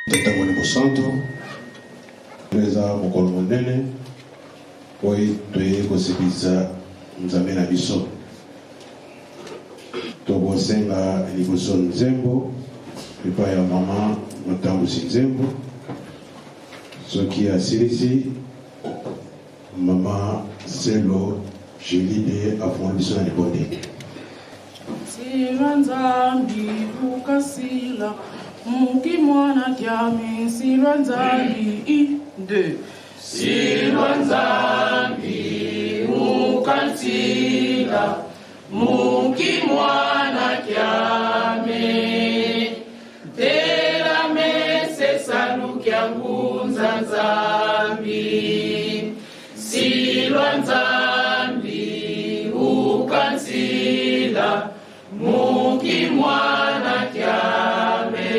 Tatamone Mosanto, Preza Mokolo Monene, Oi Toye Kosebisa Nzambe na biso. Tobosenga liboso nzembo, epa ya mama motambusi nzembo. Soki asilisi, mama Selo Jilide afundisha na libonde. Silwa nzambi ukasila, muki mwana kiami, silwa nzambi inde. Silwa nzambi ukasila, muki mwana kiami, tera mese salukia ngunza nzambi. Silwa nzambi ukansila, muki mwana kiame,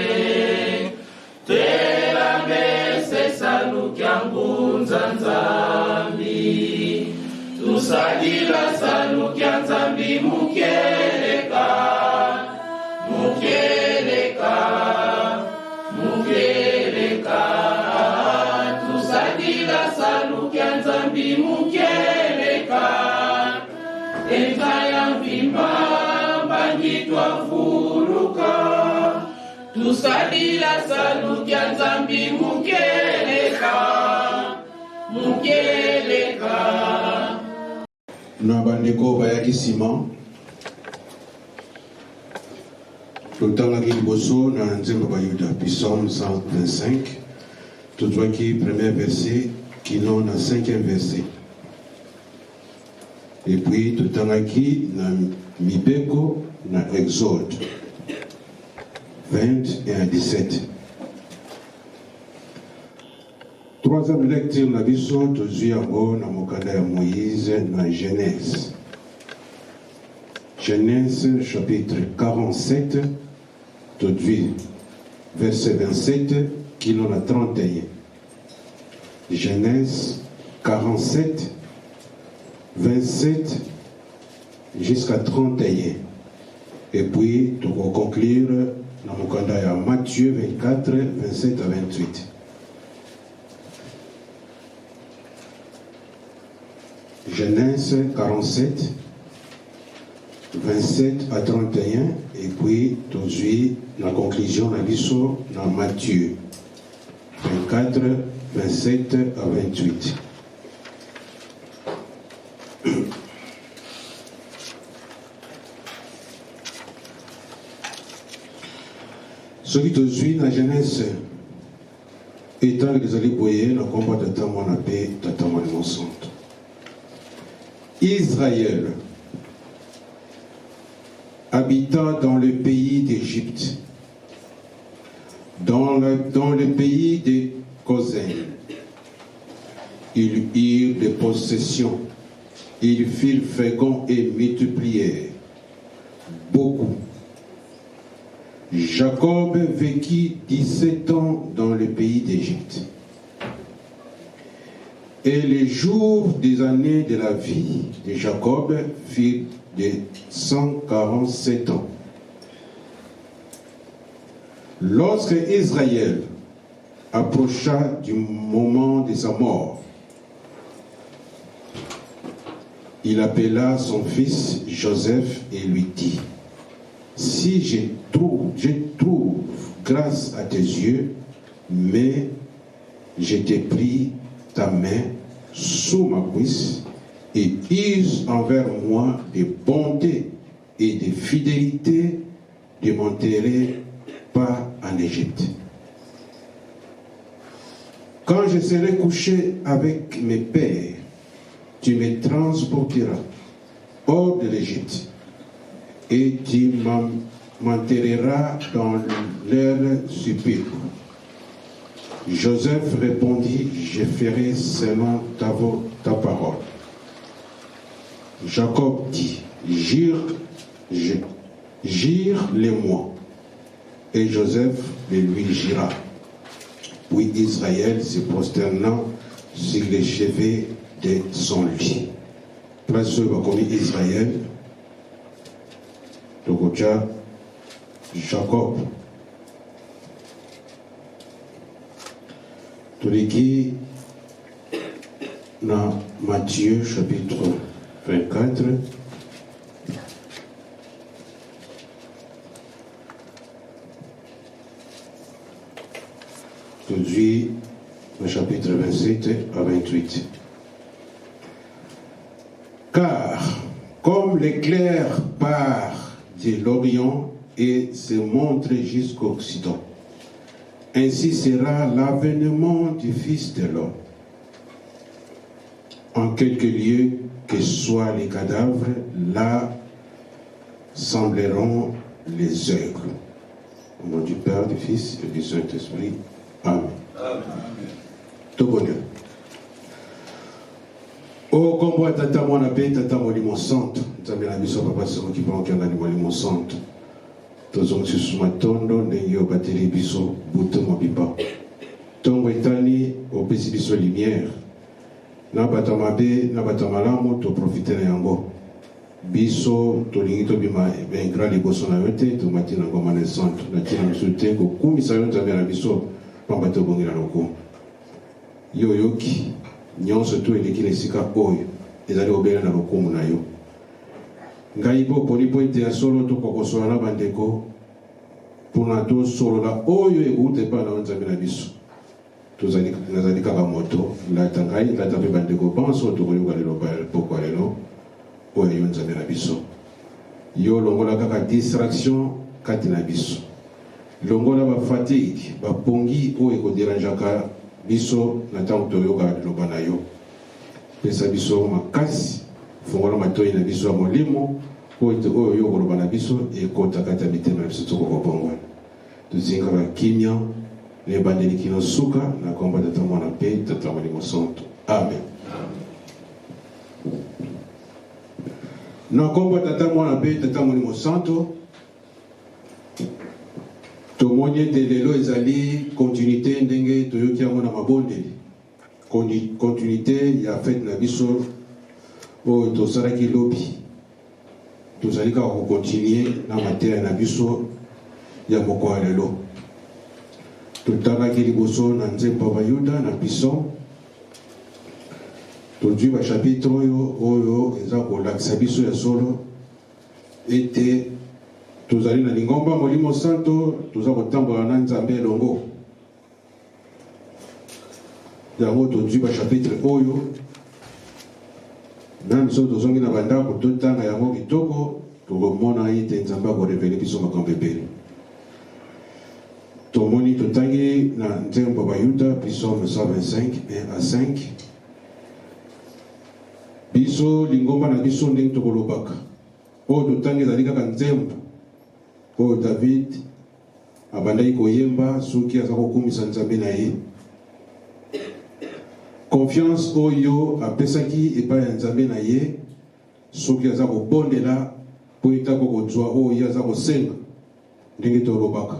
tera mese salukia ngunza nzambi. Tusalila salukia nzambi mukeleka, mukeleka, mukeleka. Tusalila salukia nzambi mukeleka, entaya vimba bangitwa fuluka. Tusalila salukia nzambi mukeleka, mukeleka. Na bandeko bayaki sima totangaki liboso na nzembo bayuda Psaume 125 tozwaki premier verset kino na 5e verset et puis totangaki na mibeko na Exode 20 et 17. Troisième lecture na biso tozwi yango na mokanda ya Moïse na Genèse. Genèse chapitre 47 tozwi verset 27 kino na 31. Genèse 47 27 jusqu'à 31. Et puis tu vas conclure na mokanda ya Matthieu 24 27 à 28. Genèse 47, 27 à 31, et puis tozui la conclusion na biso na Matthieu 24, 27 à 28. Celui tozui na Genèse étant les alliés boyés, le combat de Tamon la paix, de Tamon le Monsanto. Israël habita dans le pays d'Égypte, dans le pays de Goshen. Ils eurent des possessions, ils firent fécond et multiplièrent beaucoup. Jacob vécut 17 ans dans le pays d'Égypte. Et les jours des années de la vie de Jacob furent de 147 ans. Lorsque Israël approcha du moment de sa mort, il appela son fils Joseph et lui dit: si je trouve grâce à tes yeux, mais je t'ai pris ta main sous ma cuisse et use envers moi de bonté et de fidélité, ne m'enterrer pas en Égypte. Quand je serai couché avec mes pères, tu me transporteras hors de l'Égypte et tu m'enterreras dans leur sépulcre. Joseph répondit: je ferai selon ta parole. Jacob dit: jure-le-moi. Et Joseph le lui jura. Puis Israël se prosternant sur les chevet de son lit. Place va connu Israël. Tokocha Jacob. Toliki dans Matthieu chapitre 24. Aujourd'hui, le chapitre 27 à 28. Car, comme l'éclair part de l'Orient et se montre jusqu'au Occident, ainsi sera l'avènement du Fils de l'homme. En quelque lieu que soient les cadavres, là sembleront les œuvres. Au nom du Père, du Fils et du Saint-Esprit. Amen. Tout bonheur. Oh, comme tata mon appel, tata mon santo, tata la biso papa c'est qui prend qu'un animal mon santo. Tous on se soumatondo n'ayant pas télé biso bouton mon pipa. Ton etani au petit biso lumière. Na batamabe, na batamalamu to profiter na yango. Biso to lingito bima ben grand liboso na yote to matina ngoma na santo na tina msute ko kumi sa yonza na biso pamba to bongira loko. Yo yoki nyonso to eleki lesika oyo ezali obela na lokumu na yo. Ngai po polipo ite ya solo to kokosola na bandeko pona to solo la oyo ekute pa na nzambe na biso. Tozali nazali kaka moto la tangai la tape bandeko penso to koyoka lelo ba poko lelo oyo nzambe na biso. Yo longola kaka distraction kati na biso. Longola ba fatigue ba pongi oyo ekoderanjaka biso na tango toyoka liloba na yo. Pesa biso makasi fongola matoi na biso ya molimo oyo yo koloba na biso ekota kati ya mitema na biso tokokobongwana. Tozingaka kimia ne bandeli kino suka na komba tata mwana pe tata molimo santo. Amen. Na komba tata mwana pe tata molimo santo. Tomoni ete lelo ezali continuité ndenge toyoki yango na mabondeli. Continuité ya fête na biso oyo tosalaki lobi. Tozali kaka kokontinue na mateya na biso ya mokolo ya lelo. Totalaki liboso na nzembo ya Bayuda na Pison. Tozwi ba chapitre oyo eza kolakisa biso ya solo ete tozali na lingomba molimo santo toza kotambola na nzambe elongo. Yango tozwi ba chapitre oyo na biso tozongi na bandako totanga yango kitoko tokomona ete nzambe akorevele biso makambo ebele. Tomoni totangi na nzembo Bayuda Psaume 125 1 à 5. Biso lingomba na biso ndenge tokolobaka oyo totangi ezali kaka nzembo oyo David abandaki koyemba soki aza kokumisa nzambe na ye. Confiance oyo apesaki epai ya nzambe na ye soki aza kobondela po etako kozwa oyo aza kosenga ndenge tolobaka.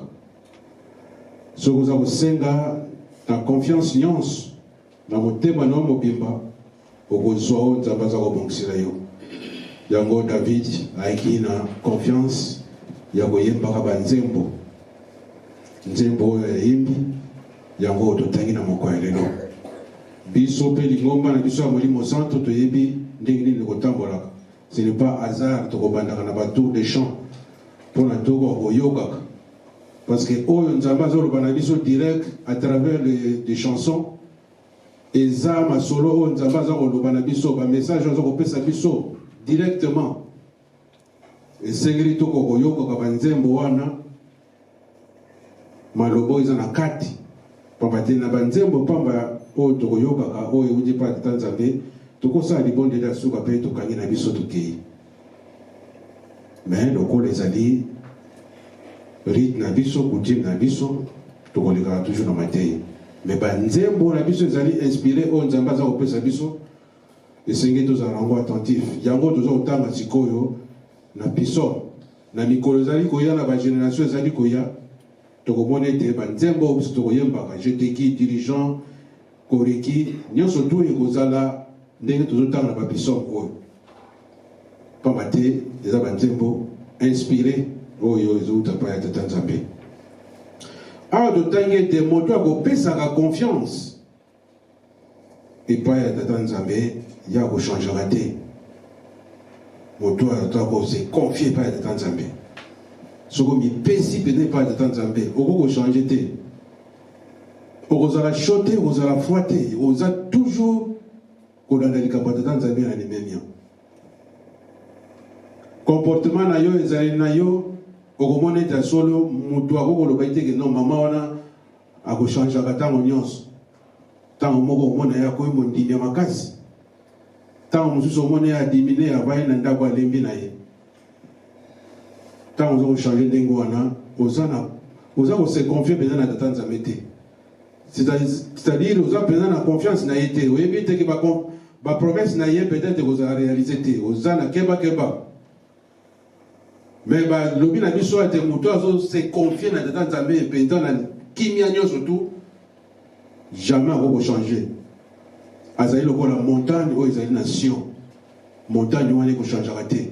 Soki oza kosenga na confiance nyonso na motema na mobimba okozwa oyo nzambe aza kobongisela yo. Yango David ayaki na confiance ya koyembaka banzembo nzembo oyo yayembi yango totangi na mokolo ya lelo. Biso pe lingomba na biso ya molimo santo toyebi ndenge nini kotambolaka. Ce n'est pas hasard tokobandaka na batour de chant mpona toko koyokaka parce que oyo nzambe azoloba na biso direct à travers des chansons eza masolo oyo nzambe aza koloba na biso bamessage aza kopesa biso directement. Esengeli toko koyokaka banzembo wana malobo eza na kati pamba te na banzembo pamba oyo tokoyokaka oyo euti pa tata nzambe tokosala libondeli ya suka mpe tokangi na biso tokei. Mais lokola ezali rite na biso coutume na biso tokolekaka toujours na mateyi. Mais banzembo na biso ezali inspiré oyo nzambe aza kopesa biso esengeli tozala nango attentif. Yango toza kotanga sikoyo na Pison na mikolo ezali koya na bagénération ezali koya tokomona ete banzembo oyo biso tokoyembaka jeteki dirigeant koreki nyonso tu ekozala ndenge tozotanga na bapison oyo pamba te eza banzembo inspiré oyo ezouta pa ya tata nzambe. Awa totangi ete moto akopesaka confiance et pas ya tata nzambe ya ko changer raté moto ata ko se confier pas ya tata nzambe soko mi pesi peut pas ya tata nzambe oko ko changer te okozala choté okozala froité oza toujours kolanda likambo ya tata nzambe na limemia comportement na yo ezali na yo okomona ete solo moto akokoloba iteke non mama wana akochangeaka ntango nyonso ntango moko omona ye akoyi mondimi ya makasi ntango mosusu omona ye adimine avai na ndako alembi na ye ntango oza kochange ndenge wana oza kose confie mpenza na tata nzambe te c'est-à-dire oza mpenza na confiance na ye te oyebi teke bapromese na ye peut-être kozala réalise te oza na kebakeba mais balobi na biso ate moto azose confie na tata nzambe mpenza na kimia nyonso tu jamais akoko changer azali lokola montagne oyo ezali na Sion montagne wana ekochangeaka te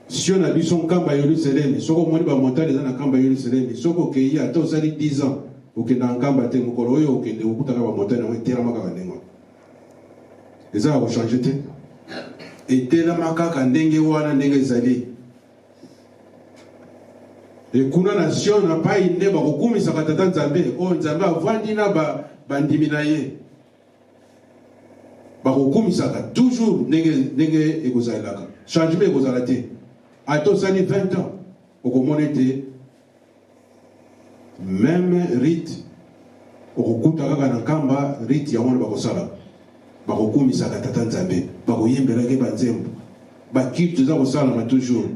Sion na biso nkamba ya Yerusalemi soko omoni bamontagne eza na nkamba ya Yerusalemi soko okei ata osali 10 ans okende na nkamba te mokolo oyo okende okutaka bamontagne yango etelama kaka ndenge wana ezaka kochange te etelama kaka ndenge wana ndenge ezali ekuna na Sion na pai nde bakokumisaka tata nzambe oyo nzambe avandi na bandimi na ye bakokumisaka toujours ndenge ekozalelaka changement ekozala te ata osali 20 ans okomona ete même rite okokuta kaka na nkamba rite yango wana bakosala bakokumisaka tata nzambe bakoyembelaki banzembo bakilte eza kosalama toujours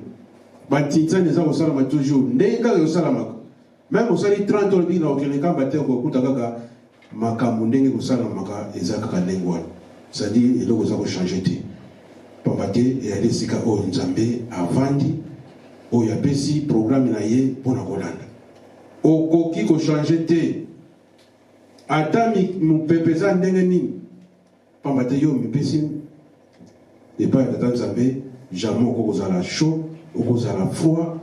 batitani eza kosalama toujours ndenge kaka ekosalamaka même osali 30 olobi na okende nkamba te okokuta kaka makambo ndenge ekosalamaka eza kaka ndenge wana c'est-à-dire eloko eza kochange te pamba te eyali esika oyo nzambe avandi oyo apesi programme na ye mpona kolanda okoki kochange te ata mopepe eza ndenge nini pamba te yo mipesi epai ya tata nzambe jamais okokozala chaud okozala froid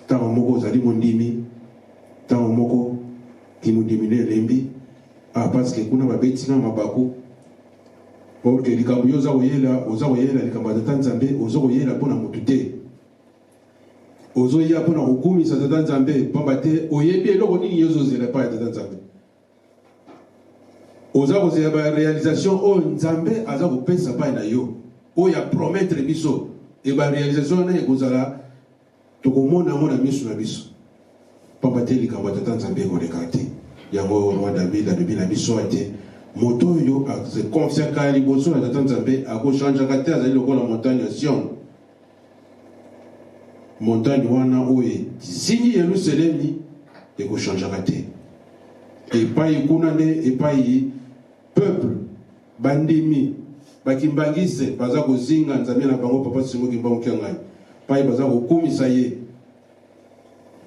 ntango moko ozali mondimi ntango moko kimondimi ne elembi parce que kuna babetinga mabaku porque likambo yo oza koyela likambo ya tata nzambe oza koyela mpona motu te ozoya mpona kokumisa tata nzambe pamba te oyebi eloko nini yo ozozela epai ya tata nzambe oza kozela baréalisation oyo nzambe aza kopesa pai na yo oyo apromettre biso e baréalisation wana ekozala tokomona yango na miso na biso pamba te likambo ya tata nzambe ekoleka te yango roi David alobi na biso ate moto oyo akonfiaka liboso na tata nzambe akochangeaka te azali lokola montagne ya Sion montagne wana oyo ezingi Yerusalemi ekochangeaka te epai kuna nde epai peuple bandimi bakimbangise baza kozinga nzambe na bango papa singo kimbango ngai pai baza kokumisa ye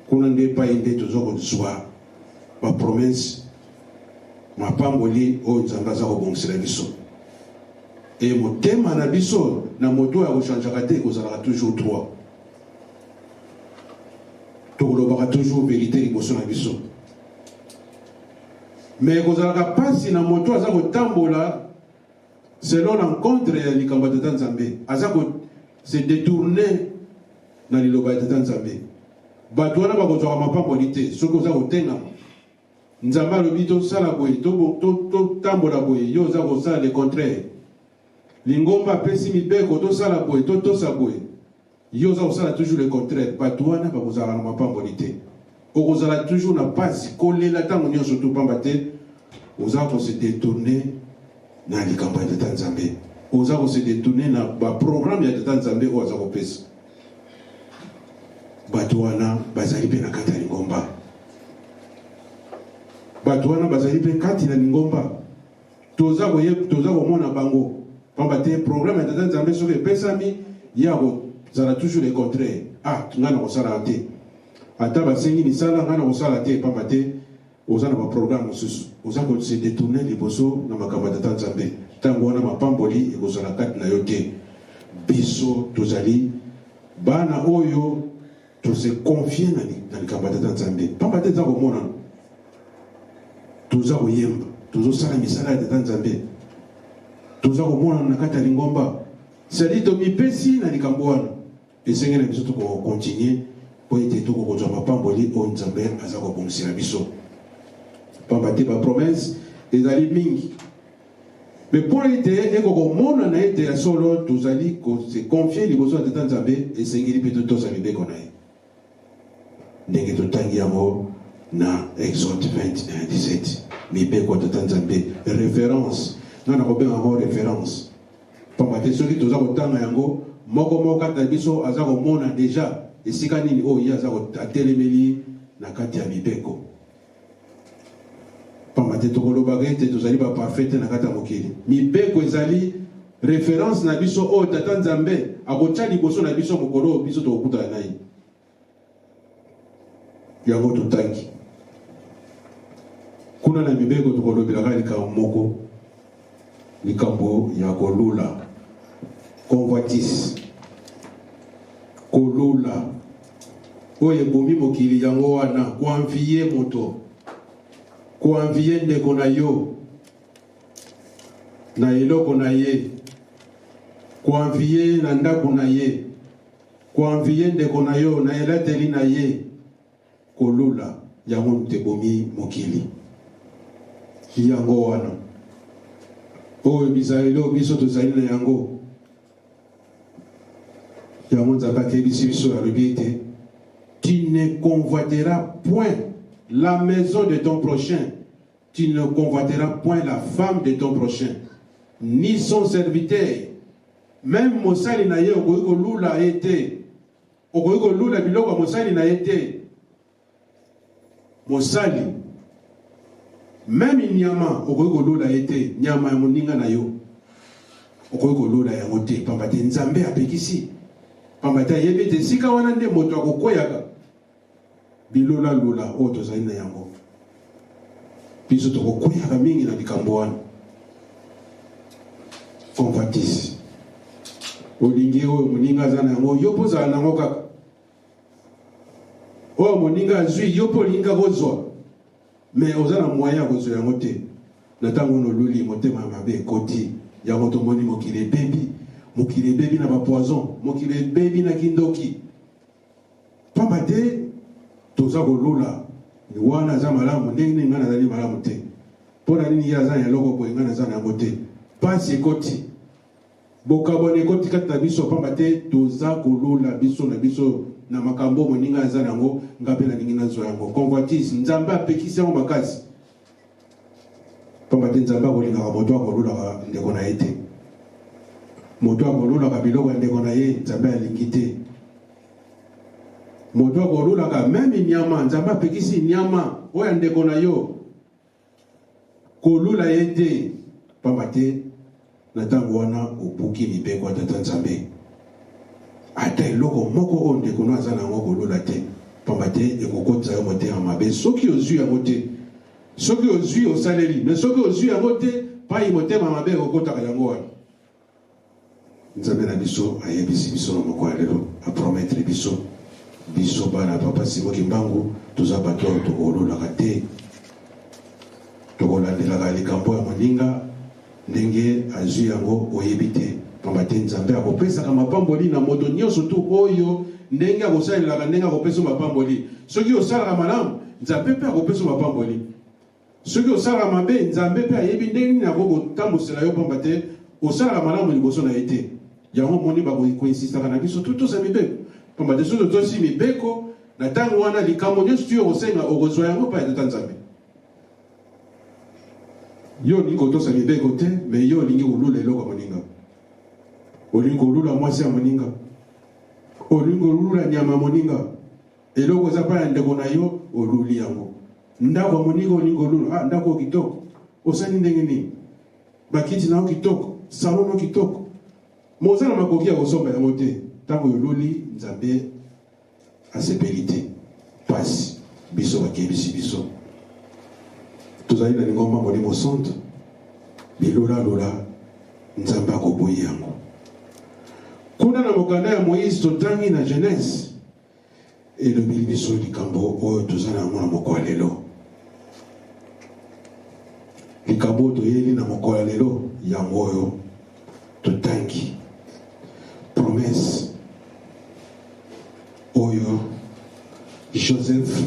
kuna nde pai nde tozokozwa bapromese mapamboli oyo nzambe aza kobongisela biso e motema na biso na moto oyo akochangeaka te ekozalaka toujours droit tokolobaka toujours vérité liboso na biso mais ekozalaka mpasi na moto aza kotambola selon l'encontre ya likambo ya tata nzambe aza kose détourne na liloba ya tata nzambe bato wana bakozwaka mapamboli te soki oza kotengama nzambe alobi tosala boye totambola boye yo oza kosala le contraire lingomba apesi mibeko tosala boye totosa boye yo oza kosala toujours le contraire bato wana bakozala na mapamboli te okozala toujours na pasi kolela ntango nyonso topamba te oza kose détourne na likambo ya tata nzambe oza kose détourne na baprogramme ya tata nzambe oyo aza kopesa bato wana bazali mpe na kati ya lingomba bato wana bazali mpe kati na lingomba toza komona bango pamba te programme ya tata nzambe soki epesami ya kozala toujours le contraire ngai na kosala te ata basengi misala ngai na kosala te pamba te oza na baprogramme mosusu oza kose détourne liboso na makambo ya tata nzambe ntango wana mapamboli ekozala kati na yo te biso tozali bana oyo tose confie na likambo ya tata nzambe pamba te eza komona toza koyemba tozosala misala ya tata nzambe toza komona na kati ya lingomba sadi tomipesi na likambo wana esenge na biso tokokontinue po ete tokokozwa mapamboli oyo nzambe aza kobongisela biso pamba te bapromese ezali mingi me mpo ete ekokomona na ete ya solo tozali kose confie liboso ya tata nzambe esengeli mpe totosa mibeko na ye ndenge totangi yango na Exode 21:17 mibeko ya tata nzambe référence nga na kobenga yango référence pamba te soki toza kotanga yango moko kati na biso aza komona deja esika nini oyo ye aza atelemeli na kati ya mibeko pamba te tokolobaka ete tozali baparfait te na kati ya mokili mibeko ezali référence na biso oyo tata nzambe akotya liboso na biso mokolo oyo biso tokokutana na ye yango totangi kuna na mibeko tokolobelaka likambo moko likambo ya kolula convoitise kolula oyo ebomi mokili yango wana koanvie moto koanvie ndeko na yo na eloko na ye koanvie na ndako na ye koanvie ndeko na yo na elateli na ye kolula yango tebomi mokili yango wana oyo bizaleli oyo biso tozali na yango yango nzambe akebisi biso alobi ete tu ne convoiteras point la maison de ton prochain, tu ne convoiteras point la femme de ton prochain, ni son serviteur. Même mosali na ye okoki kolula ye te, okoki kolula biloko mosali na ye te. Mosali même nyama okoki kolula ye te, nyama ya moninga na yo okoki kolula yango te pamba te nzambe apekisi pamba te ayebi ete esika wana nde moto akokweyaka bilola lula oyo tozali na yango biso tokokweyaka mingi na likambo wana convoitise olingi oyo moninga aza na yango yo mpo ozala nango kaka oyo moninga azwi yo mpo olinga kozwa mais oza na moyen ya kozwa yango te na ntango nololi motema mabe ekoti yango tomoni mokili ebebi na bapoison mokili ebebi na kindoki pamba te toza kolula wana aza malamu ndenge nini nga nazali malamu te mpo na nini ye aza na eloko boye nga naza na yango te pasi ekoti bokabwana ekoti kati na biso pamba te toza kolula biso na biso na makambo moninga aza nango nga mpe nalingi nazwa yango convoitise nzambe apekisi yango makasi pamba te nzambe akolingaka moto akolulaka ndeko na ye te moto akolulaka biloko ya ndeko na ye nzambe alingi te moto akolulaka meme nyama nzambe apekisi nyama oyo ya ndeko na yo kolula ye te pamba te na ntango wana obuki mibeko ya tata nzambe ata eloko moko oyo ndeko no aza nango kolula te pamba te ekokotisa yo motema mabe soki ozwi yango te soki ozwi osaleli mais soki ozwi yango te pai motema mabe ekokotaka yango wana nzambe na biso ayebisi biso na moko ya lelo aprometre biso bana papa Simoki Mbangu toza bato oyo tokolulaka te tokolandelaka likambo ya moninga ndenge azwi yango oyebi te pamba te nzambe akopesaka mapamboli na moto nyonso tu oyo ndenge akosalelaka ndenge akopesa mapamboli soki osalaka malamu nzambe mpe akopesa mapamboli soki osalaka mabe nzambe mpe ayebi ndenge nini akokotambosela yo pamba te osalaka malamu liboso na ye te yango moni bakoinsistaka na biso totosa mibeko pamba te soki totosi mibeko na ntango wana likambo nyonso tu okosenga okozwa yango mpa ya tata nzambe yo olingi kotosa mibeko te mais yo olingi kolula eloko ya moninga olingi kolula mwasi ya moninga olingi kolula nyama ya moninga eloko eza mpa ya ndeko na yo oluli yango ndako ya moninga olingi kolula ndako kitoko osali ndenge nini bakiti na yo kitoko salon no kitoko mo oza na makoki ya kosomba yango te ntango oluli nzambe asepeli te pasi biso bakebisi biso tozali na lingomba molimo centre bilolalola nzambe akoboyi yango kuna na mokanda ya Moïse totangi na Genèse elobi biso likambo oyo toza na yango na moko ya lelo likambo makambo toyeli na mokola lelo yango oyo totangi promesse oyo Joseph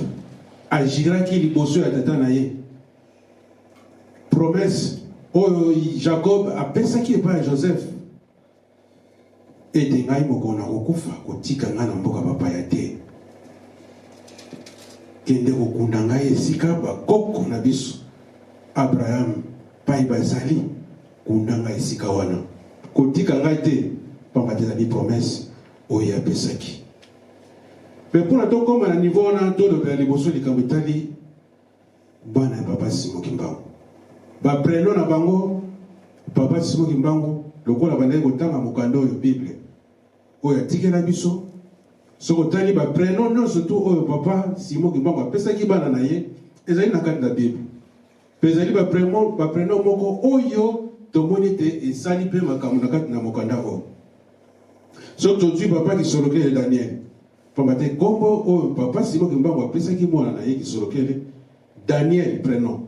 agiraki liboso ya tata na ye. Promesse oyo Jacob apesaki epai ya Joseph ete ngai moko na kokufa kotika ngai na mboka papa ya te, kende kokunda ngai esika bakoko na biso Abraham pai bazali kunda ngai esika wana kotika ngai te, pamba te ezali promesse oyo apesaki. Mais pour la tokoma na niveau na tolobela liboso likambo etali bana ya papa Simon Kimbangu bapreno na bango. Papa Simon Kimbangu lokola bandaki kotanga mokanda oyo Bible oyo atikela biso, soko otali bapreno nyonso tu oyo papa Simon Kimbangu apesaki bana na ye ezali na kati na Bible, mpe ezali bapreno moko oyo tomoni ete esali mpe makambo na kati na mokanda oyo. Soki tozwi papa Kisolokele Daniel, pamba te kombo oyo papa Simon Kimbangu apesaki mwana na ye Kisolokele Daniel prénom.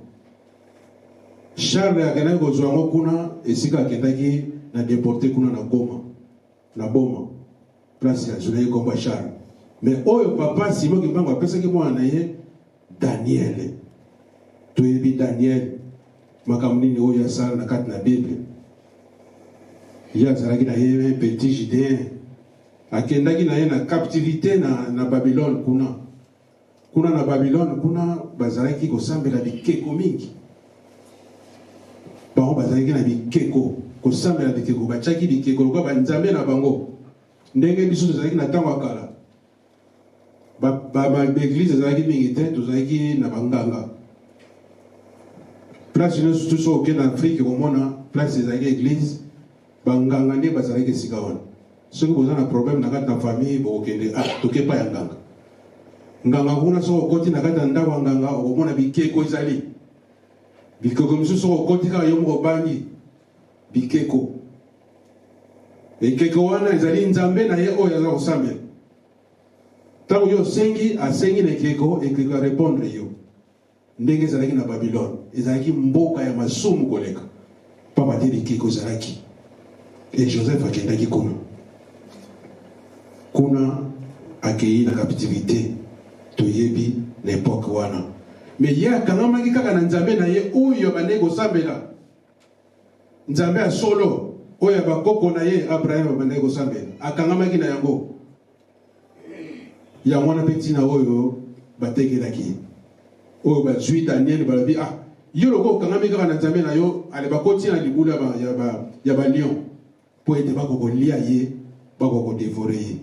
Charles akendaki kozwa yango kuna esika akendaki na déporté kuna na Goma na Boma place ya zuna ye kombo ya Charles. Mais oyo papa Simon Kimbangu apesaki mwana na ye Daniel. Toyebi Daniel makambo nini oyo asala na kati na Bible. Ye azalaki na ye petit Judéen, akendaki na ye na captivité na Babylone kuna na Babylone kuna bazalaki kosambela bikeko mingi. Bango bazalaki na bikeko kosambela bikeko, batiaki bikeko lokola banzambe na bango ndenge biso tozalaki na ntango ya kala. Baeglise ezalaki mingi te, tozalaki na banganga. Place nyonso tu soki okende na Afrique komona place ezalaki église, banganga nde bazalaki esika wana. Soki boza na problème na kati na famille bokende tokepa ya nganga. Nganga kuna soki okoti na kati na ndako ya nganga okomona bikeko ezali. Bikeko misusu soki okoti kaka yo moko bangi bikeko. Ekeko wana ezali nzambe na ye oyo aza kosambela. Tango yo asengi na ekeko arépondre yo. Ndenge ezalaki na Babylone, ezalaki mboka ya masumu koleka. Papa te bikeko ezalaki. Et Joseph akendaki kuna akei na captivité toyebi na époque wana. Mais ye akangamaki kaka na nzambe na ye oyo bandeki kosambela, nzambe ya solo oyo bakoko na ye Abraham bandeki kosambela, akangamaki na yango. Ya wana pe ntina oyo batekelaki oyo bazwi Daniel balobi yo loko okangami kaka na nzambe na yo ale bakoti na libulu ya balion po ete bakokolia ye bakokodevore ye.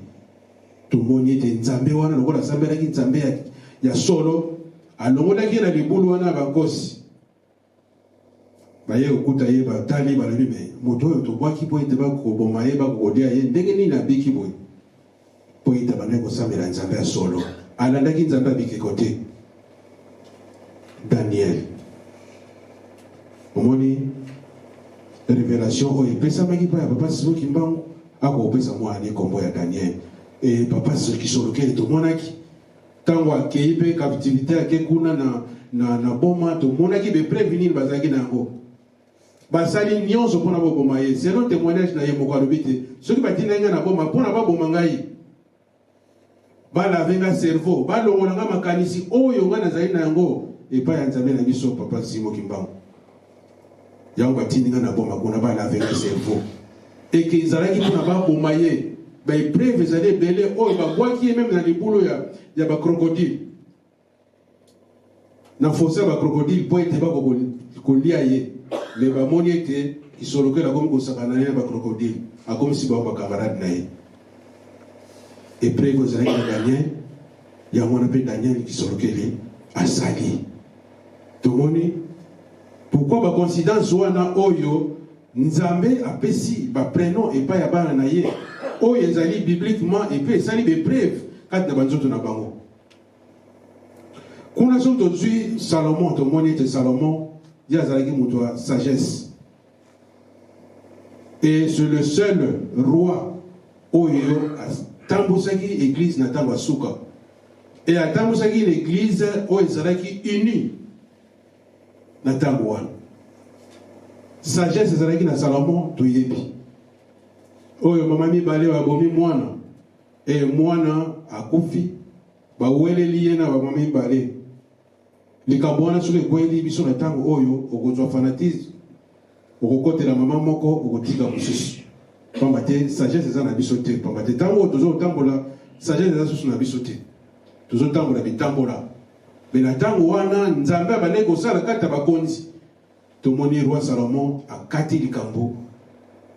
Tomoni ete nzambe wana lokola asambelaki nzambe ya solo alongolaki na libulu wana bakosi baye okuta ye batali balobi me moto oyo tobwaki po ete bakoboma ye bakokolia ye ndenge nini abiki boye po ete bandeki kosambela nzambe ya solo, alandaki nzambe abikeko te. Daniel omoni révélation oyo epesamaki pa ya papa Simon Kimbangu akopesa mwana kombo ya Daniel. Et papa Kisolokele tomonaki tango akei pe captivité ake kuna na Boma tomonaki bepreuve nini bazalaki na yango, basali nyonso mpona boboma ye. Selon témoignage na ye moko alobi te soki batinda nga na Boma mpona baboma ngai balave nga cerveau balongola nga makanisi oyo nga nazali na yango epai ya nzambe na biso papa Simon Kimbangu. Yango batindi nga na Boma kuna balave nga cerveau eke ezalaki mpona baboma ye. Baepreuve ezali ebele oyo babwaki ye meme na libulu ya bacrocodile na fosse ya bacrocodile po ete bakokolia ye. Me bamoni ete Kisolokele akomi kosakana ye na bacrocodile, akomisi bango bakamarade na ye. Epreuve ezalaki na Daniel, yango wana mpe Daniel Kisolokele asali. Tomoni pourquoi bacoïncidence wana oyo nzambe apesi baprenom epai ya bana na ye oyo ezali bibliquement epe esali bepreuve kati na banzoto na bango. Kuna soki tozwi Salomon tomoni ete Salomon ye azalaki moto ya sagesse, et c'est le seul roi oyo atambusaki église na ntango ya suka, et atambusaki l'église oyo ezalaki unie na ntango wana. sagesse ezalaki na Salomon toyebi. Oyo mama mibale babomi mwana e mwana akufi baweleli ye na bamama mibale. Likambo wana soki ekweli biso na ntango oyo okozwa fanatisme okokotela mama moko okotika mosusu. Pamba te sagesse eza na biso te. Pamba te ntango tozotambola sagesse eza susu na biso te. Tozotambola bitambola. Me na ntango wana Nzambe abandaki kosala kati ya bakonzi. Tomoni roi Salomon akati likambo.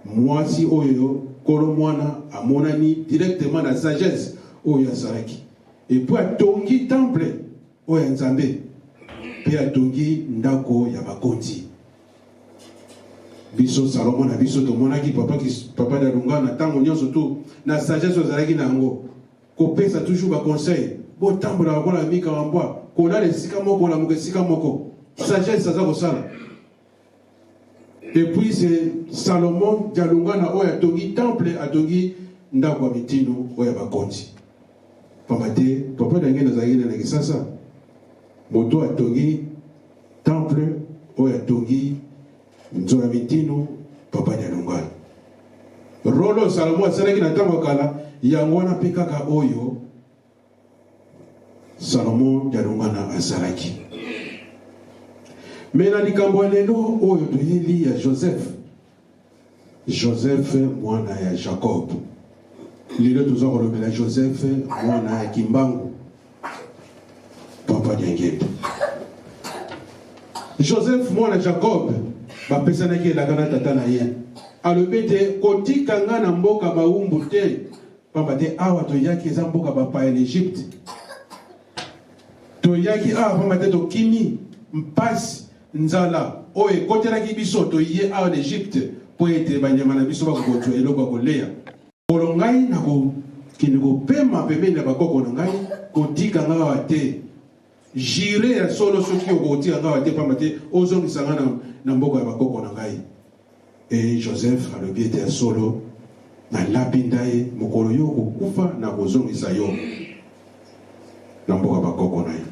Mwasi oyo kolo mwana amonani directement na sagesse oyo asalaki. Et puis atongi temple oyo Nzambe. Pe atongi ndako ya bakonzi. Biso Salomon na biso tomonaki papa da lunga na tango nyonso tu na sagesse ozalaki na yango. Kopesa toujours ba conseil. Bo tambola bakola mika wambwa. Kola lesika moko la mukesika moko. Sagesse aza kosala. Et puis c'est Salomon Dialunga na oya tongi temple atongi ndako mitino oya bakonzi. Pamate papa dange na zagina na kisasa. Moto atongi temple oya tongi nzoya mitino papa Dialunga. Rolo Salomon asalaki na tango kala yango wana pe kaka oyo Salomon Dialunga na asalaki. Mais na likambo lelo oyo toyeli ya Joseph mwana ya Jacob. Lelo toza kolobela Joseph mwana ya Kimbangu papa Diangete. Joseph mwana Jacob bapesanaki elaka na tata na ye. Alobi te kotika nga na mboka baumbu te. Pamba te awa toyaki eza mboka bapaya na Egypte. Toyaki awa pamba te tokimi mpasi nzala oye kotelaki biso toye awa na Egypte po ete banyama na biso bakokotwa eloko ya kolia. Kolo ngai na kokende kopema pembeni na bakoko na ngai kotika nga awa te. Jire ya solo soki okotika nga awa te pamba te ozongisa nga na mboka ya bakoko na ngai. E Joseph alobi ete ya solo na lapinda ye mokolo yo kokufa na kozongisa yo na mboka bakoko na ye.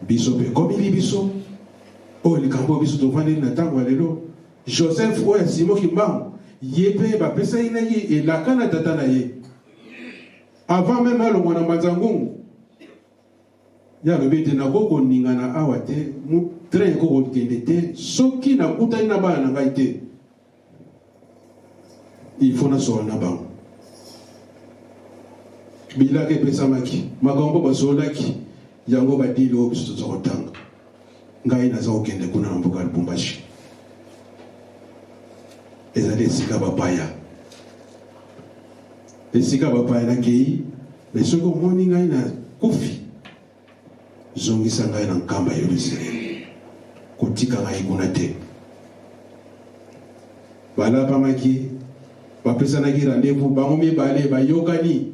Biso pe komili biso o likambo biso tovandi na tango lelo Joseph oya Simon Kimbangu yepe bapesa inaki elaka na tata na ye avant même alongwa na Manzangungu ya lobete na koko ningana awa te mu train koko kende te soki na kutani na bana na ngai te il faut na sola na bango bilaka epesamaki makambo basolaki yango badili oyo biso toza kotanga ngai naza kokende kuna na mboka ya Lubumbashi ezali esika bapaya nakei me soki omoni ngai na kufi zongisa ngai na nkamba ya Yerusalemu kotika ngai kuna te. Balapamaki bapesanaki rendez-vous bango mibale bayokani.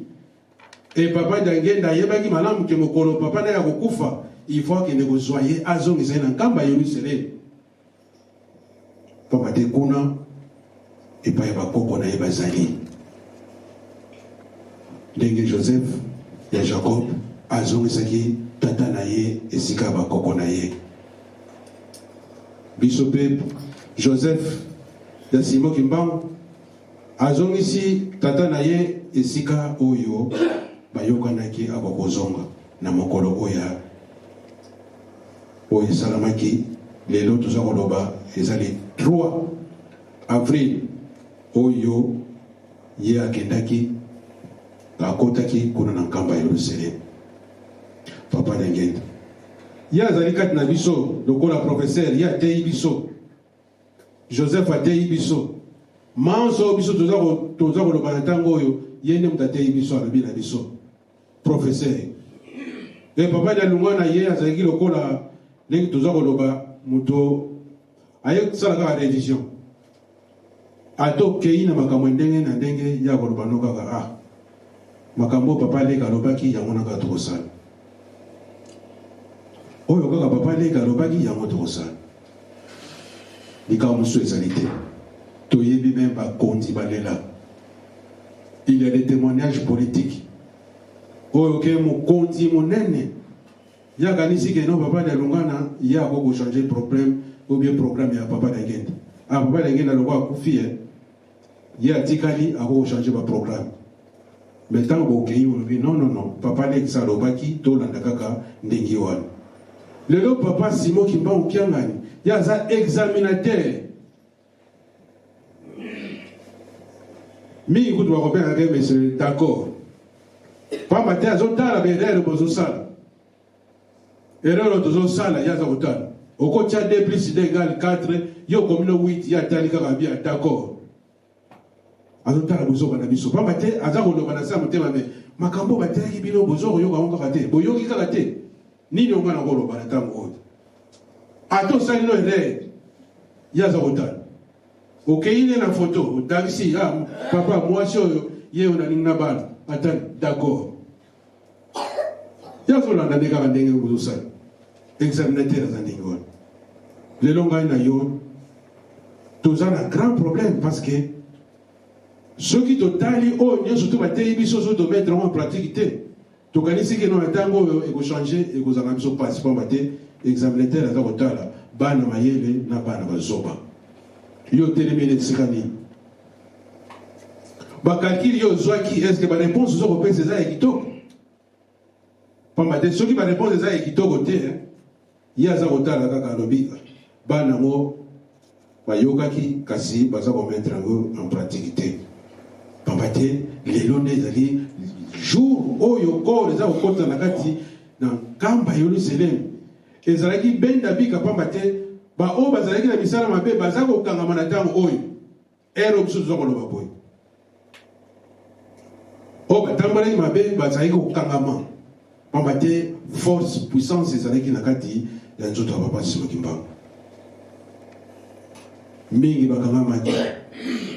Et papa Diangenda yebaki malamu ke mokolo papa na ya kokufa il faut que ne kozwaye azongisa na nkamba ya Yerusalemu. Papa te kuna epa ya bakoko na ye bazali. Ndenge Joseph ya Jacob azongisaki tata na ye esika bakoko na ye. Biso pe Joseph ya Simon Kimbangu azongisi tata na ye esika oyo bayokanaki akokozonga na mokolo oya oyo salamaki lelo toza koloba ezali 3 avril oyo ye akendaki akotaki kuna na nkamba ya Yerusalemu. Papa Diangenda ya azali kati na biso lokola professeur ya ateyi biso Joseph ateyi biso manso biso toza koloba na ntango oyo ye nde moto ateyi biso alobi na biso professeur. E papa Dialunga na ye azalaki lokola ndenge toza koloba moto aye kosala kaka révision atokei na makambo ndenge na ndenge ya koloba no kaka makambo papa leka alobaki yango na kaka tokosala oyo kaka papa leka alobaki yango tokosala likambo mosusu ezali te. Toyebi même bakonzi balela. Il y a des témoignages politiques oyo ke mokonzi monene ya kanisi ke no papa Dialunga na ya ko changer problème ou bien programme ya papa d'Angenda. Ah, papa d'Angenda, le roi Koufi, il y a Tikali, à changer le programme. Mais tant que non, papa n'est que ça, l'obaki, tout l'andakaka, n'engiwan. Le papa Simon Kimba ou Kiangani, il y a un examinateur. Mais écoute, mais c'est d'accord. Pas matin, à Zotan, la bédère de Bozosal. Erreur de Zosal, il y a Zotan. Au côté de 2 plus 2 égale 4, il y a comme 8, il y a Talika Rabia, d'accord. À Zotan, la Bozo, on a mis pas matin, à Zaro, on a ça, mais Makambo, Matin, qui bino, Bozo, Yoga, on a raté. Boyo, qui a raté. Ni no ngana ngolo banata mo. Ato sali no ere. Ya za hotel. Okeyine na photo, taxi papa moi so ye ona ninga bana. Attends, d'accord. Ya zo landa de ka ndenge buzu sali. Examinateur za ndingo. Le longa na yo. Tous un grand problème parce que ceux qui totali o nyo surtout ba teyi biso so de mettre en pratique. Tokanisi que nous attendons et changer et que nous avons participé à examinateur à Zakotala, Bana Mayele, Nabana Bazoba. Yo télémé Tsikani. Bakakil yo Zwaki, est-ce que ma réponse aux Européens c'est ça et Kitoko? Pambate, ceux qui ma réponse c'est ça et Kitoko, il y a Zakotala Kakalobi, Bana Mo, Bayokaki, Kasi, Bazako mettre en pratique. Pambate, les Londres Zali, jour où il y a encore des nakati dans Kamba Yerusalem ezalaki benda bika pambate ba o bazalaki na misala mabe bazako kangama na tango oyo ero biso zokoloba boy o batambala mabe bazalaki kangama pambate force puissance ezalaki nakati ya nzoto ya papa Simon Kimbangu mingi bakangama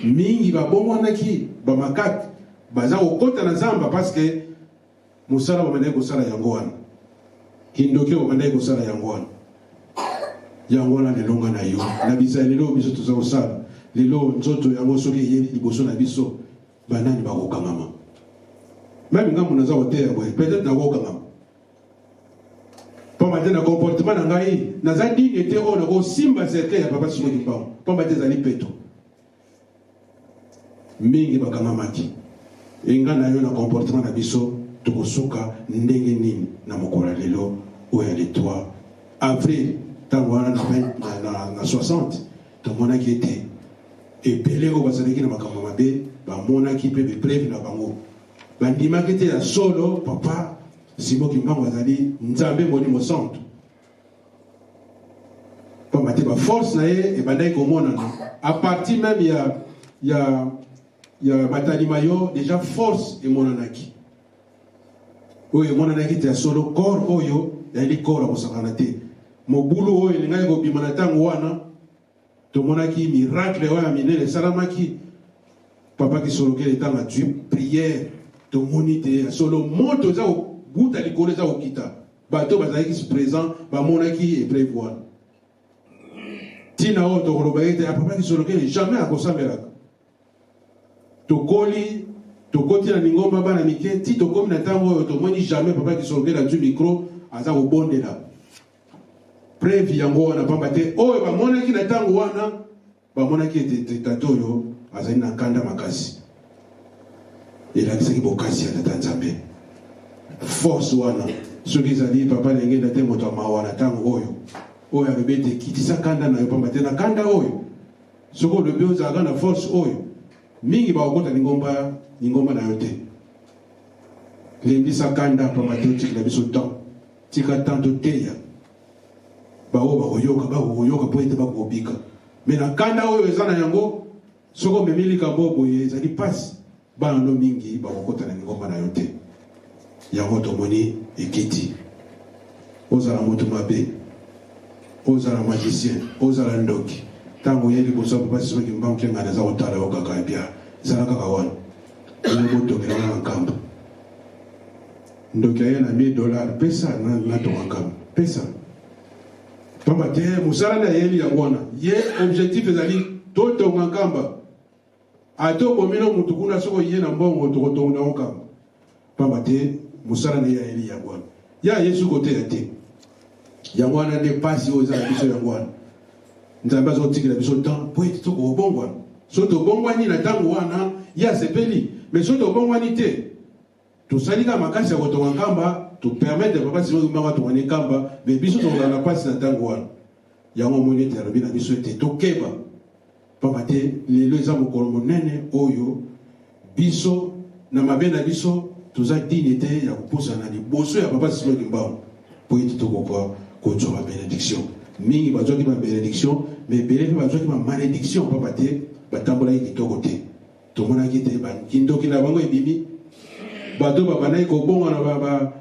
mingi babomwanaki bamakati baza kokota na zamba parce que musala bamandai kosala yango wana kindoki bamandai kosala yango wana lelonga na yo na bisa lelo biso toza kosala lelo nzoto yango soki eyeli liboso na biso banani bakokangama même ngambo naza koteya boye peut-être nakokangama pamba te na comportement na ngai naza digne te oyo nakosimba cercueil ya papa Simon Kimbangu pamba te ezali peto mingi bakangamaki enga na yo na comportement na biso tokosuka ndenge nini na mokola lelo oyo le 3 avril tango wana na 60 tomonaki ete ebele oyo bazalaki na makambo mabe bamonaki mpe bepreve na bango bandimaki te ya solo papa Simon Kimbangu azali nzambe molimo santo pamba te baforce na ye ebandaki komonana à partir même ya matalima yo déjà force emonanaki oyo emonanaki te ya solo corps oyo yali corps akosakana te mobulu oyo elingaki kobima na ntango wana tomonaki miracle oyo ya minene esalamaki papa kisolokeli ntango atui prière tomoni te ya solo moto eza kobuta likolo eza kokita bato bazalaki présent bamonaki epreuve wana ntina oyo tokoloba ete ya papa kisolokeli jamais akosambelaka tokoti na lingomba bana mike ti tokomi na ntango oyo tomoni jamais papa kisolokeli azwi micro aza kobondela preuve yango wana pamba te oyo bamonaki na ntango wana bamonaki ete tata oyo azali na nkanda makasi elakisaki bokasi ya tata nzambe force wana soki ezali papa ndenge na te moto amawa na ntango oyo alobi ete kitisa kanda na yo pamba te na kanda oyo soki olobi ozalaka na force oyo mingi bakokota lingomba na yo te lembisa kanda pamba te otikila biso temps tika temps toteya baoyo bakoyoka mpo ete bakobika me na kanda oyo eza na yango soki omemi likambo boye ezali mpasi bana no mingi bakokota na lingomba na yo te yango tomoni ekiti ozala moto mabe ozala magicien ozala ndoki ntango ye liboso ya papa Simon Kimbangu kengana eza kotala yo kaka ebia ezala kaka wana ene motongelanga na nkamba ndoki aye na $1000 pesa natonga nkamba pesa pamba te mosala na yeli yango wana ye objectif ezali totonga nkamba atobomino mutu kuna soko ye na mbongo tokotonga na nkamba pamba te mosala na ye yeli yango wana ya yesu koteya te yango wana nde pasi oyo eza na biso yango wana nzambe azotikela biso temps po ete tokobongwana so tobongwani na ntango wana ye asepeli mais so tobongwani te tosalika makasi ya kotonga nkamba topermettre papa Simon Kimbangu atongani nkamba mais biso tokozala na mpasi na ntango wana yango omoni ete alobi na biso ete tokeba pamba te lelo eza mokolo monene oyo biso na mabe na biso toza digne te ya kopusana na liboso ya papa Simon Kimbangu po ete tokoka kozwa babenediction mingi bazwaki babenediction mais ebele mpe bazwaki bamalédiction pamba te batambolaki kitoko te tomonaki te kindoki na bango ebimi bato babandaki kobongwana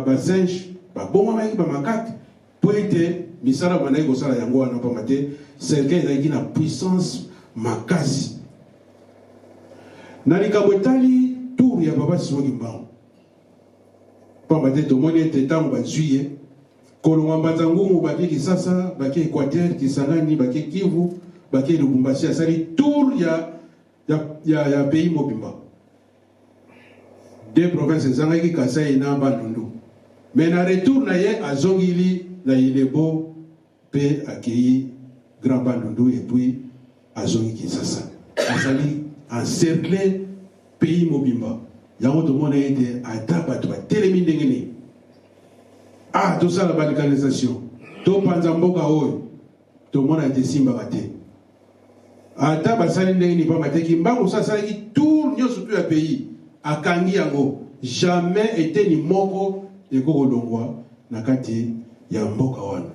basinge babongwanaki bamakate po ete misala bandaki kosala yango wana pamba te cercueil ezalaki na puissance makasi na likambo etali tour ya papa Simon Kimbangu pamba te tomoni ete ntango bazwi ye kolonga mbanza ngungu bake Kisasa bake Équateur Kisangani bake Kivu bake Lubumbashi asali tour ya pays mobimba deux provinces ezangaki Kasai na Bandundu mais na retour na ye azongili na Ilebo pe akei Grand Bandundu et puis azongi Kinshasa asali encerclé pays mobimba yango tomona ete ata bato batelemi ndenge nini tosala balkanisation topanza mboka oyo tomona ete esimbaka te ata basali ndenge nini pamba te Kimbangu so asalaki tour nyonso to ya pays akangi yango jamais eteni moko ekokolongwa na kati ya mboka wana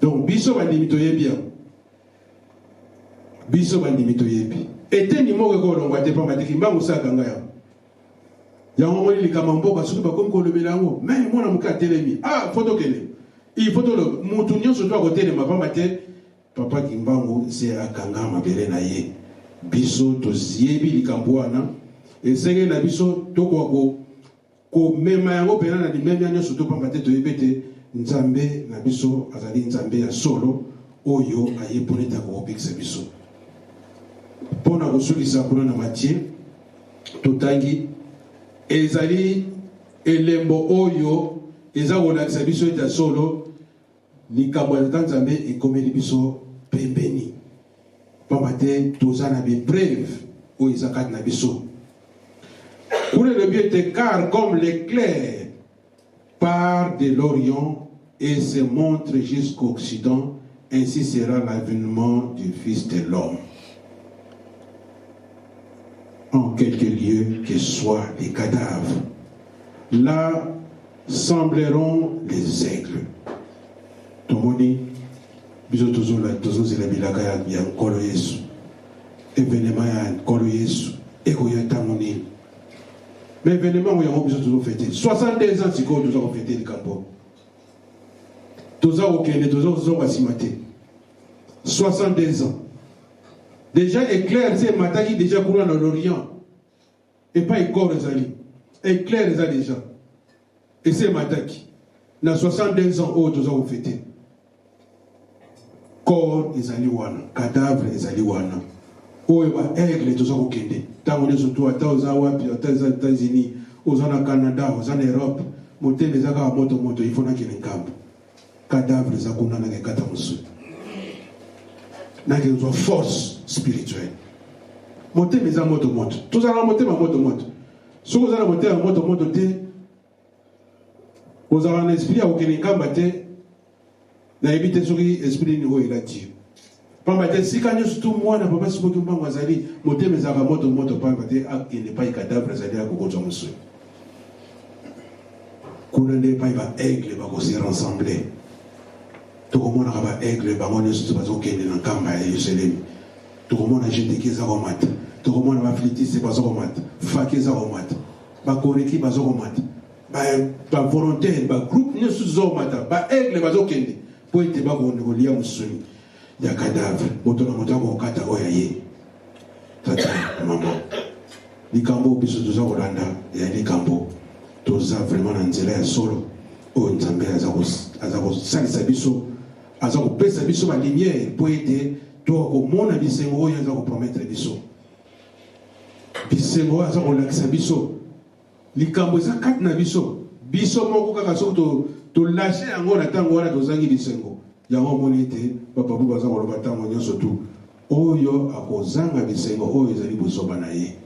donc biso bandimi toyebi yango biso bandimi toyebi eteni moko ekolongwa te pamba te Kimbangu so akanga yango yango moni likama mboka soki bakomi kolobela yango meme mwana moke atelemi foto kele ifoto lo mutu nyonso to akotelema pamba te papa Kimbangu se akanga mabele na ye biso toyebi likambo wana esenge na biso tokoka komema yango pena na limeme nyonso to pamba te toyebi ete nzambe na biso azali nzambe ya solo oyo ayeponi ete akokopekisa biso mpona kosukisa kuna na Matthieu totangi ezali elembo oyo eza kolakisa biso ete solo likambo ya nzambe ekomeli biso pembeni pamba te toza na bepreuve oyo eza kati na biso kuna elobi ete car comme l'éclair part de l'Orient et se montre jusqu'au Occident, ainsi sera l'avènement du Fils de l'homme. En quelque lieu que soient les cadavres, là sembleront les aigles. Tomoni, biso tozozela bilaka ya nkolo Yesu, événement ya nkolo Yesu, ekoya ntango nini. Mais événement où il y a fêté 62 ans si nous avons fêté le campo. Tous avons fêté, tous avons fêté 62 ans. Déjà éclair, c'est matin qui déjà courant dans l'Orient. Et pas école les amis. Éclair les a déjà. Et c'est matin qui. Dans 62 ans, où tous avons fêté. Corps les aliwana, cadavre les aliwana. Oyo ba aigle toza kokende tango ne surtout ata oza wapi ata za États-Unis oza na Canada oza na Europe motema ezaka moto il faut na kele nkambo cadavre za kuna na kata musu na ke zo force spirituelle motema eza moto toza na motema moto soko oza na motema moto te oza na esprit ya kokele nkamba te na ebite soki esprit ni oyo elati pamba te sika nyonso tu mwana papa Simon Kimbangu azali motema ezaka moto pamba te akende epai cadavre azali akokozwa mosu kuna nde epai baaigle bakose rassemble tokomonaka baaigle bango nyonso tu bazokende na nkamba ya Yerusalemi tokomona jeteki eza komata tokomona baflitiste baza komata faki eza komata bakoreki baza komata bavolontaire bagroupe nyonso tozomata baaigle bazokende po ete bakolia mosuni ya cadavre moto na moto akokata oyo ye tata mama likambo biso toza kolanda ya likambo toza vraiment na nzela ya solo oyo nzambe aza kosalisa biso aza kopesa biso balumière po ete tokomona bisengo oyo aza kopromettre biso aza kolakisa biso likambo eza kati na biso moko kaka soki tolashe yango na ntango wana tozangi bisengo yango monite papa bu baza ko lobata mo nyoso tu oyo akozanga bisengo oyo ezali bozoba na ye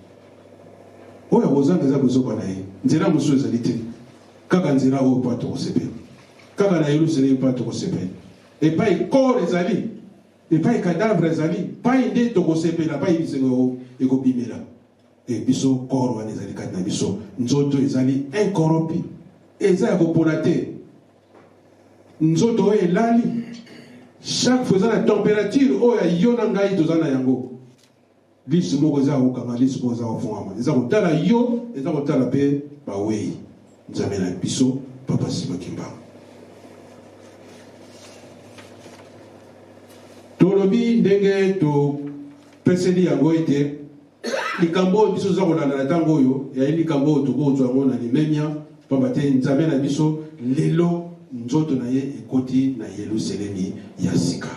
oyo akozanga ezali bozoba na ye nzela mosu ezali te kaka nzela oyo pa tokosepela kaka na Yerusalem pa tokosepela epai corps ezali epai cadavre ezali pai nde tokosepela pai bisengo ekobimela et biso corps wana ezali kati na biso nzoto ezali incorruptible eza ya kopona te nzoto oyo elali chaque fois eza na température oyo yo na ngai toza na yango lisu moko eza kokanga lisu moko eza kofungama eza kotala yo eza kotala mpe bawei nzambe na biso papa Simakimba tolobi ndenge topeseli yango ete likambo oyo biso toza kolanda na ntango oyo yali likambo oyo tokozwa yango na limemia pamba te nzambe na biso lelo nzoto na ye ekoti na Yerusalemi ya sika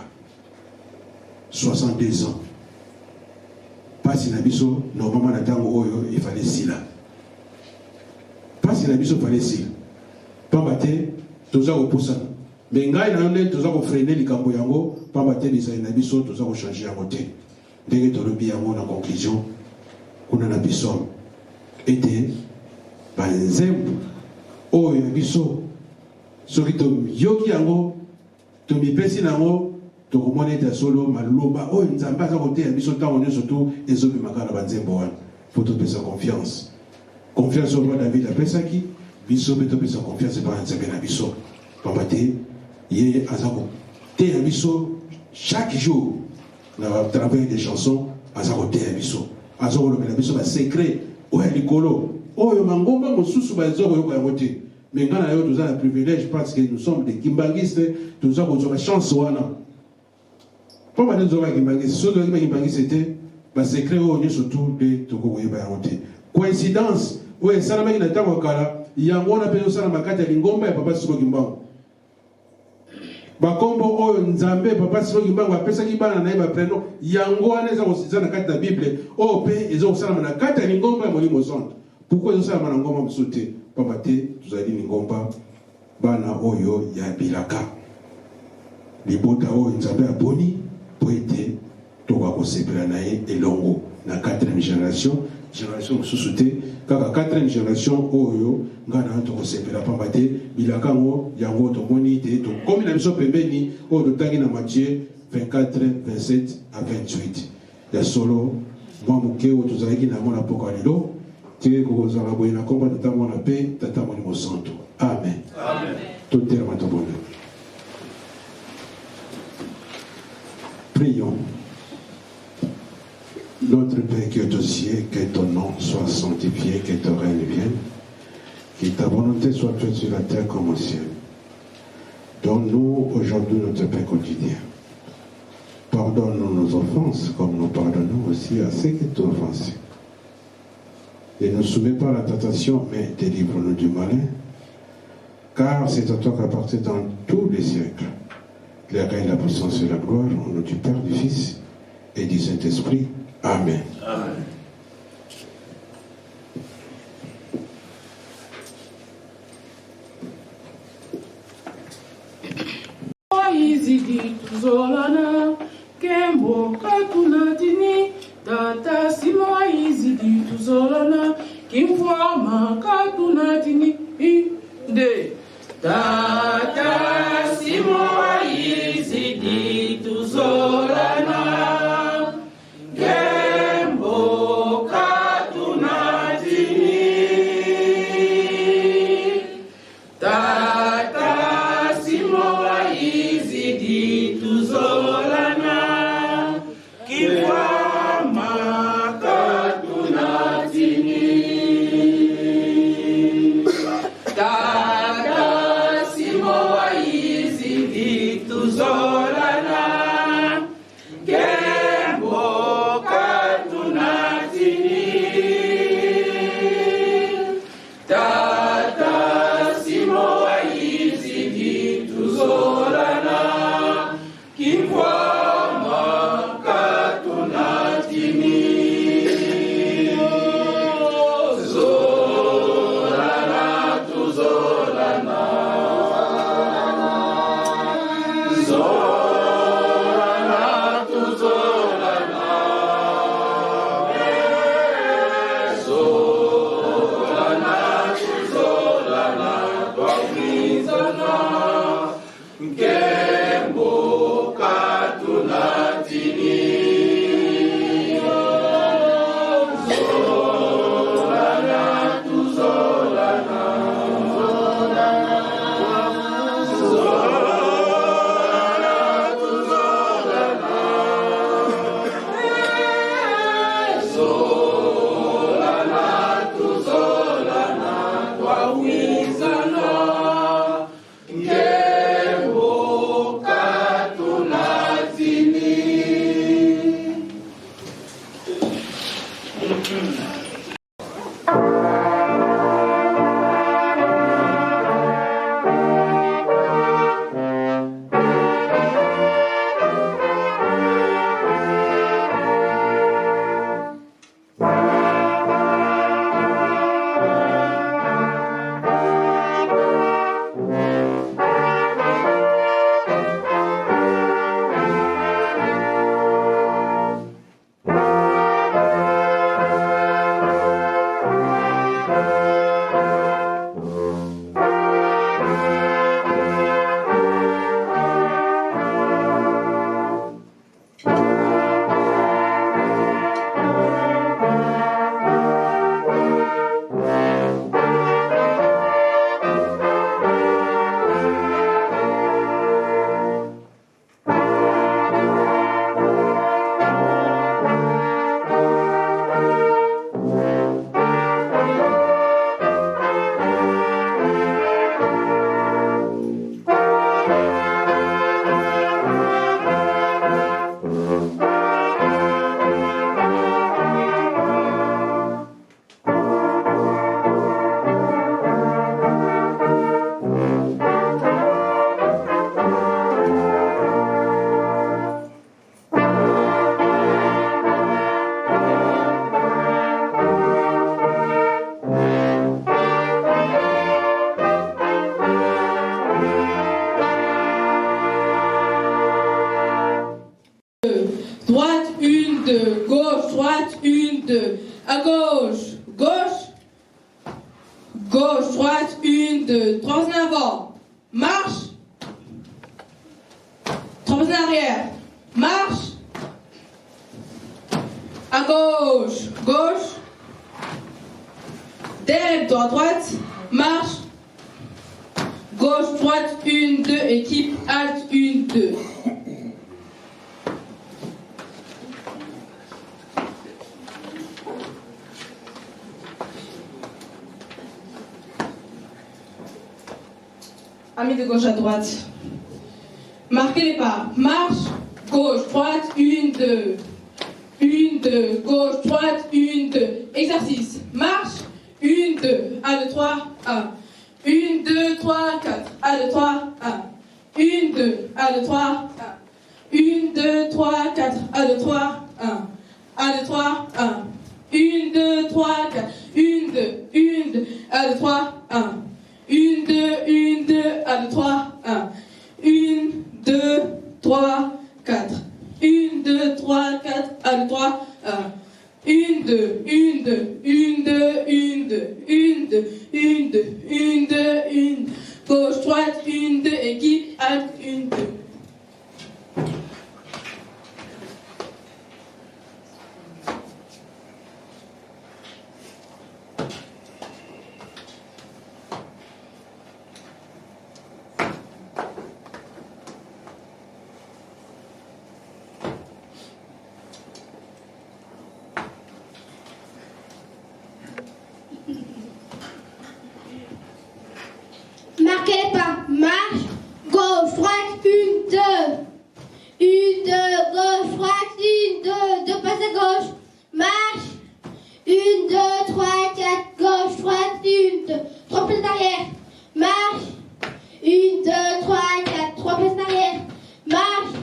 62 ans pasi na biso normalement na ntango oyo efale sila pasi na biso efale sila pamba te toza kopusana me ngai na yo nde toza kofrene likambo yango pamba te bizali na biso toza kochange yango te ndenge tolobi yango na conclusion kuna na biso ete banzembo oyo ya biso soki toyoki yango tomipesi nango tokomona ete solo maloba oyo nzambe aza koteya biso ntango nyonso tu ezobimaka na banzembo wana po topesa confiance oyo David apesaki biso mpe topesa confiance epa na nzambe na biso pamba te ye aza koteya biso chaque jour na travers des chansons aza koteya biso aza kolobela biso basecret oyo ya likolo oyo mangomba mosusu baza koyoka yango te mais quand nous avons le privilège parce que nous sommes des kimbangistes, nous avons la chance. Pourquoi nous avons des kimbangistes? Ce que nous avons c'était le secret où nous surtout de Togo. Coïncidence, oui, ça n'a pas été kala. Il y a un appel ça na makata lingomba et papa Simo Kimbangu. Bakombo o nzambe papa Simo Kimbangu apesa kibana na iba preno yango anaweza kusizana kati na Bible o pe ezo kusana na kata lingomba ya molimo zonde. Pourquoi ezo sala na ngomba msute? Pamate tuzali lingomba bana oyo ya bilaka libota oyo nzambe aboni po ete toka kosepela na ye elongo na 4e génération mosusu te kaka 4e génération oyo nga na tokosepela pamba te bilaka ngo yango tomoni te tokomi na biso pembeni oyo totangi na Matthieu 24 27 à 28 ya solo mwa moke oyo tozalaki nango na poka lelo te kozala boye na komba tata mwana pe tata molimo santo amen amen totelema tobona prions. Notre Père qui est aux cieux, que ton nom soit sanctifié, que ton règne vienne, que ta volonté soit faite sur la terre comme au ciel. Donne-nous aujourd'hui notre pain quotidien. Pardonne-nous nos offenses, comme nous pardonnons aussi à ceux qui t'ont offensé. Et ne soumets pas à la tentation, mais délivre-nous du malin, car c'est à toi qu'appartient dans tous les siècles le règne, la puissance et la gloire, au nom du Père, du Fils et du Saint-Esprit. Amen. Amen. Izidi tuzolana kembo katunatini tata simo izidi tuzolana kimfama katunatini inde tata simo izidi tuzolana kembo katunatini tata simo izidi tuzolana kifama katunatini tata simo izidi Droite, 1, 2, gauche, droite, 1, 2, à gauche, gauche, gauche, droite, 1, 2, 3 en avant, marche, 3 en arrière, marche, à gauche, gauche, derrière, droite, marche, gauche, droite, 1, 2, équipe, halte, 1, 2. Amis de gauche à droite. Marquez les pas. Marche, gauche, droite, 1, 2. 1, 2, gauche, droite, 1, 2. Exercice. Marche, 1, 2. 1, 2, 3, 1. 1, 2, 3, 4. 1, 2, 3, 1. 1, 2, 1, 2, 3, 1. 1, 2, 3, 4. 1, 2, 3, 1. 1, 2, 3, 1. 1, 2, 3, 4. 1, 2, 1, 2. 1, 2, 3, 1. 1, 2, 1, 2, 1, 2, 3, 1. 1, 2, 3, 4. 1, 2, 3, 4, 1, 2, 3, 1. 1, 2, 1, 2, 1, 2, 1, 2, 1, 2, 1, 2, 1, 2, 1. Gauche, droite, 1, 2, équipe, halte, 1, 2. Marquez les pas. Marche, gauche, droite, 1, 2. 1, 2, gauche, droite, 1, 2. 2 passes à gauche. Marche, 1, 2, 3, 4. Gauche, droite, 1, 2. 3 passes arrière. Marche, 1, 2, 3, 4. 3 passes arrière. Marche,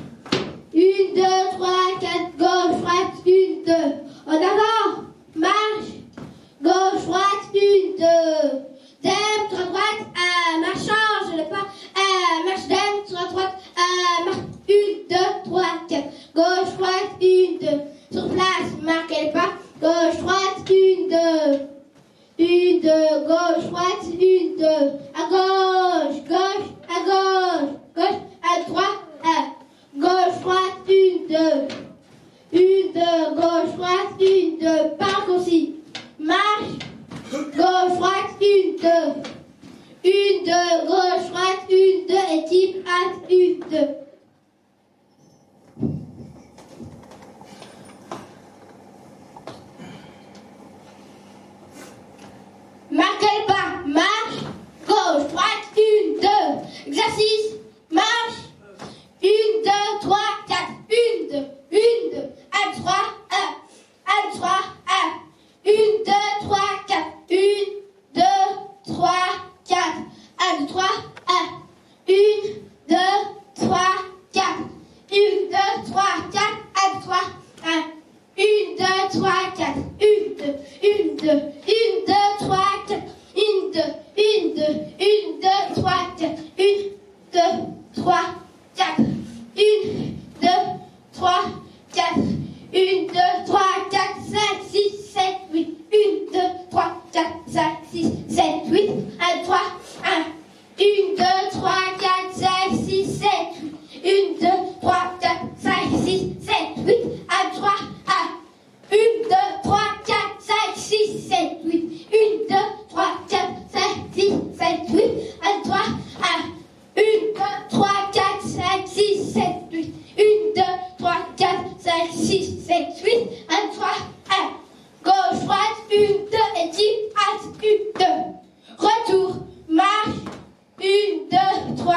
1, 2, 3, 4. Gauche, droite, 1, 2. En avant. Marche, gauche, droite, 1, 2. Dème, sur la droite, marche, change le pas, marche, dème, sur la droite, marche, 1, 2, 3, 4, gauche, droite, 1, 2, sur place, marquez le pas, gauche, droite, 1, 2, 1, 2, gauche, droite, 1, 2, à gauche, gauche, à gauche, gauche, à droite, gauche, droite, 1, 2, 1, 2, gauche, droite, 1, 2, pas raccourci, marche, gauche, droite, 1, 2. 1, 2, gauche, droite, 1, 2, équipe, halte, 1, 2. Marquez le pas. Marche, gauche, droite, 1, 2. Exercice, marche, 1, 2, 3, 4. 1, 2, 1, 2. 1, 3, 1. 1, 3, 1. 1, 2, 3, 4. 1, 2, 3, 4. 1, 2, 3, 1. 1, 2, 3, 6, 7, 8, 1, 3, 1. 1, 2, 3, 4, 5, 6, 7, 8. 1, 2, 3, 4, 5, 6, 7, 8. 1, 3, 1. 1, 2, 3, 4, 5, 6, 7, 8. 1, 2, 3, 4, 5, 6, 7, 8. 1, 3, 1. 1, 2, 3, 4, 5, 6, 7, 8. 1, 2, 3, 4, 5, 6, 7, 8. 1, 3, 1. Gauche, droite, 1, 2 et 10, halte, 1, 2. Retour, marche, 1, 2, 3,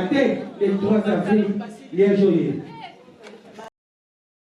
matin, le 3 avril, les joyeux.